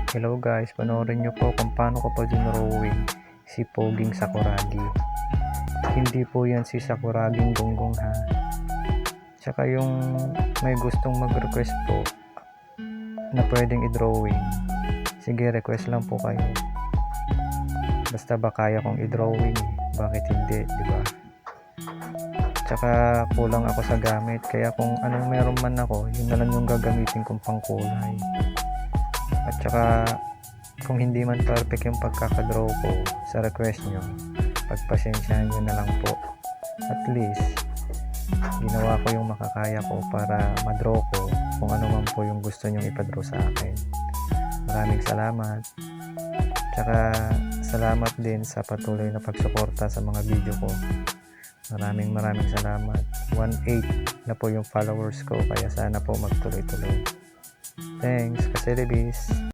Hello guys, panoorin nyo po kung paano ko pa dinrawing si Poging Sakuragi. Hindi po yan si Sakuraging Gonggong ha. Tsaka yung may gustong mag-request po na pwedeng i-drawing, sige request lang po kayo. Basta ba kaya kong i-drawing bakit hindi, diba? Tsaka kulang ako sa gamit, kaya kung anong meron man ako, yun na lang yung gagamitin kong pangkulay. At saka kung hindi man perfect yung pagkakadraw ko sa request nyo, pagpasensyahan nyo na lang po. At least ginawa ko yung makakaya ko para madraw ko kung ano man po yung gusto nyong ipadraw sa akin. Maraming salamat. Tsaka salamat din sa patuloy na pagsuporta sa mga video ko. Maraming salamat. 1.8 na po yung followers ko, kaya sana po magtuloy-tuloy. Thanks, Kaselebis.